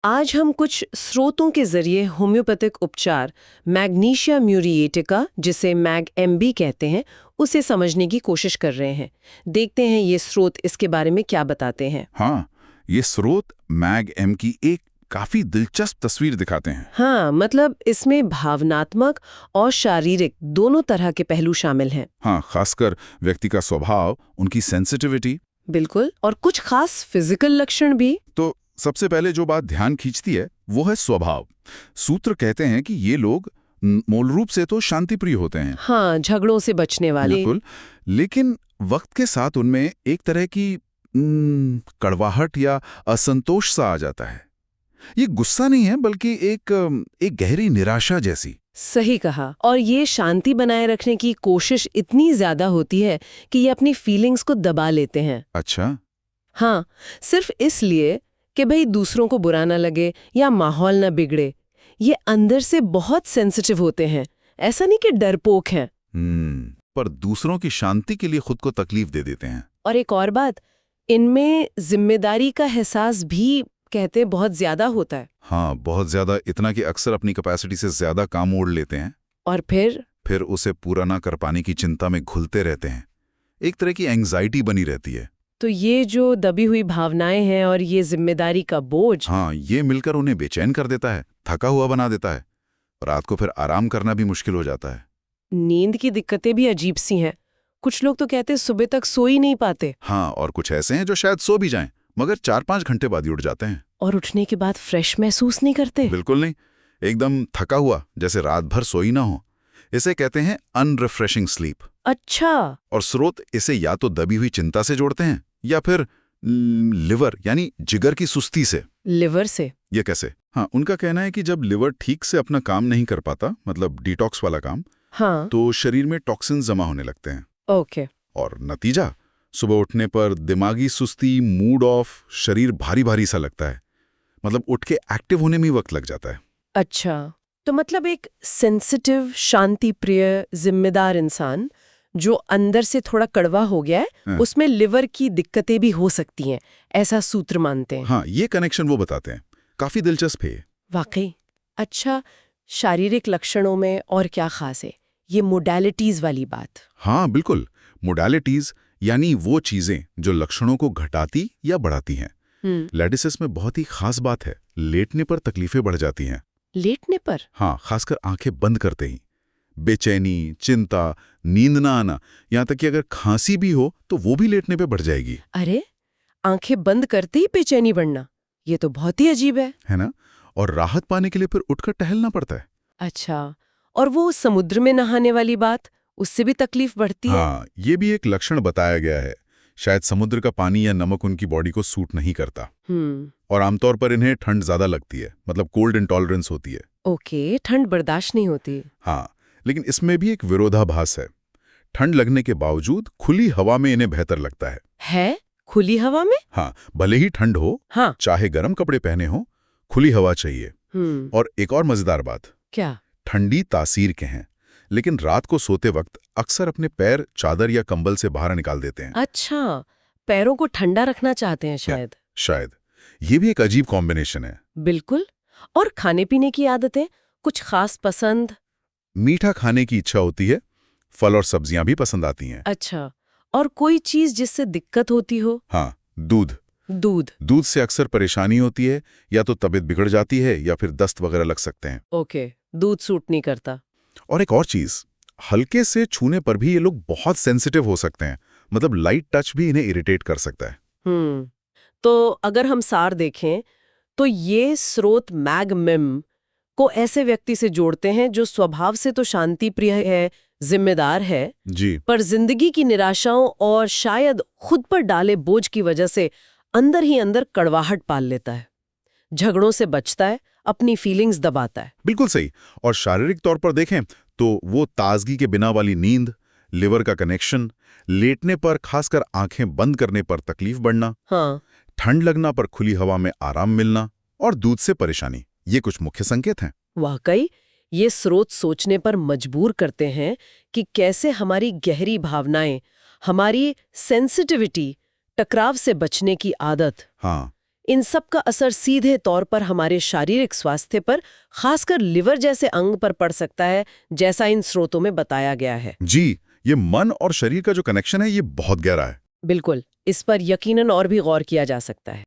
आज हम कुछ स्रोतों के जरिए होम्योपैथिक उपचार मैग्नीशिया म्यूरिएटिका, जिसे मैग एमबी कहते हैं, उसे समझने की कोशिश कर रहे हैं। देखते हैं ये स्रोत इसके बारे में क्या बताते हैं। हाँ, ये स्रोत मैग एम की एक काफी दिलचस्प तस्वीर दिखाते हैं। हाँ, मतलब इसमें भावनात्मक और शारीरिक दोनों तरह के पहलू शामिल हैं। हाँ, खासकर व्यक्ति का स्वभाव, उनकी सेंसिटिविटी। बिल्कुल, और कुछ खास फिजिकल लक्षण भी। तो सबसे पहले जो बात ध्यान खींचती है वो है स्वभाव। सूत्र कहते हैं कि ये लोग मूल रूप से तो शांतिप्रिय होते हैं। हाँ, झगड़ों से बचने वाले। बिल्कुल, लेकिन वक्त के साथ उनमें एक तरह की कड़वाहट या असंतोष सा आ जाता है। ये गुस्सा नहीं है, बल्कि एक गहरी निराशा जैसी। सही कहा। और ये शांति बनाए रखने की कोशिश इतनी ज्यादा होती है कि ये अपनी फीलिंग्स को दबा लेते हैं। अच्छा। हाँ, सिर्फ इसलिए कि भाई दूसरों को बुरा ना लगे या माहौल ना बिगड़े। ये अंदर से बहुत सेंसिटिव होते हैं, ऐसा नहीं कि डरपोक हैं। पर दूसरों की शांति के लिए खुद को तकलीफ दे देते हैं। और एक और बात, इनमें जिम्मेदारी का एहसास भी कहते बहुत ज्यादा होता है। हाँ, बहुत ज्यादा, इतना कि अक्सर अपनी कैपेसिटी से ज्यादा काम ओढ़ लेते हैं। और फिर उसे पूरा ना कर पाने की चिंता में घुलते रहते हैं। एक तरह की एंग्जाइटी बनी रहती है। तो ये जो दबी हुई भावनाएं हैं और ये जिम्मेदारी का बोझ, हाँ, ये मिलकर उन्हें बेचैन कर देता है, थका हुआ बना देता है। रात को फिर आराम करना भी मुश्किल हो जाता है। नींद की दिक्कतें भी अजीब सी हैं। कुछ लोग तो कहते हैं सुबह तक सो ही नहीं पाते। हाँ, और कुछ ऐसे हैं जो शायद सो भी जाएं, मगर 4-5 घंटे बाद ही उठ जाते हैं। और उठने के बाद फ्रेश महसूस नहीं करते। बिल्कुल नहीं, एकदम थका हुआ, जैसे रात भर सोई ना हो। इसे कहते हैं अनरिफ्रेशिंग स्लीप। अच्छा। और स्रोत इसे या तो दबी हुई चिंता से जोड़ते हैं या फिर लिवर यानी जिगर की सुस्ती से। लिवर से? ये कैसे? हाँ, उनका कहना है कि जब लिवर ठीक से अपना काम नहीं कर पाता, मतलब डिटॉक्स वाला काम, हाँ, तो शरीर में टॉक्सिन जमा होने लगते हैं। ओके। और नतीजा, सुबह उठने पर दिमागी सुस्ती, मूड ऑफ, शरीर भारी भारी सा लगता है। मतलब उठ के एक्टिव होने में ही वक्त लग जाता है। अच्छा, तो मतलब एक सेंसिटिव, शांतिप्रिय, जिम्मेदार इंसान जो अंदर से थोड़ा कड़वा हो गया है, उसमें लिवर की दिक्कतें भी हो सकती हैं, ऐसा सूत्र मानते हैं। हाँ, ये कनेक्शन वो बताते हैं। काफी दिलचस्प है। वाकई। अच्छा, शारीरिक लक्षणों में और क्या खास है? ये मोडालिटीज वाली बात। हाँ, बिल्कुल। मोडालिटीज यानी वो चीजें जो लक्षणों को घटाती या बढ़ाती हैं। लेडिसिस में बहुत ही खास बात है, लेटने पर तकलीफें बढ़ जाती हैं। लेटने पर? हाँ, खासकर आंखें बंद करते ही। बेचैनी, चिंता, नींद ना आना, यहाँ तक कि अगर खांसी भी हो तो वो भी लेटने पे बढ़ जाएगी। अरे, आंखें बंद करते ही बेचैनी बढ़ना, ये तो बहुत ही अजीब है ना? और राहत पाने के लिए फिर उठकर टहलना पड़ता है। अच्छा, और वो समुद्र में नहाने वाली बात, उससे भी तकलीफ बढ़ती है? हाँ, ये भी एक लक्षण बताया गया है। शायद समुद्र का पानी या नमक उनकी बॉडी को सूट नहीं करता। और आमतौर पर इन्हें ठंड ज्यादा लगती है, मतलब कोल्ड इंटॉलरेंस होती है। ओके, ठंड बर्दाश्त नहीं होती। हाँ, लेकिन इसमें भी एक विरोधाभास है। ठंड लगने के बावजूद खुली हवा में इन्हें बेहतर लगता है। खुली हवा में? हाँ, भले ही ठंड हो, हाँ, चाहे गर्म कपड़े पहने हो, खुली हवा चाहिए। और एक और मजेदार बात, क्या? ठंडी तासीर के हैं, लेकिन रात को सोते वक्त अक्सर अपने पैर चादर या कंबल से बाहर निकाल देते हैं। अच्छा, पैरों को ठंडा रखना चाहते हैं शायद। शायद। ये भी एक अजीब कॉम्बिनेशन है। बिल्कुल। और खाने पीने की आदतें, कुछ खास पसंद? मीठा खाने की इच्छा होती है, फल और सब्जियां भी पसंद आती हैं। अच्छा, और कोई चीज जिससे दिक्कत होती हो? हाँ, दूध से अक्सर परेशानी होती है, या तो तबीयत बिगड़ जाती है या फिर दस्त वगैरह लग सकते हैं। ओके, दूध सूट नहीं करता। और एक और चीज, हल्के से छूने पर भी ये लोग बहुत सेंसिटिव हो सकते हैं। मतलब लाइट टच भी इन्हें इरिटेट कर सकता है। तो अगर हम सार देखें तो ये स्रोत मैग-मेम को ऐसे व्यक्ति से जोड़ते हैं जो स्वभाव से तो शांति प्रिय है, जिम्मेदार है जी, पर जिंदगी की निराशाओं और शायद खुद पर डाले बोझ की वजह से अंदर ही अंदर कड़वाहट पाल लेता है, झगड़ों से बचता है, अपनी फीलिंग्स दबाता है। बिल्कुल सही। और शारीरिक तौर पर देखें तो वो ताजगी के बिना वाली नींद, लिवर का कनेक्शन, लेटने पर खासकर आंखें बंद करने पर तकलीफ बढ़ना, हाँ, ठंड लगना पर खुली हवा में आराम मिलना और दूध से परेशानी, ये कुछ मुख्य संकेत हैं। वाकई ये स्रोत सोचने पर मजबूर करते हैं कि कैसे हमारी गहरी भावनाएं, हमारी सेंसिटिविटी, टकराव से बचने की आदत हाँ, इन सब का असर सीधे तौर पर हमारे शारीरिक स्वास्थ्य पर, खासकर लिवर जैसे अंग पर पड़ सकता है, जैसा इन स्रोतों में बताया गया है। जी, ये मन और शरीर का जो कनेक्शन है ये बहुत गहरा है। बिल्कुल, इस पर यकीनन और भी गौर किया जा सकता है।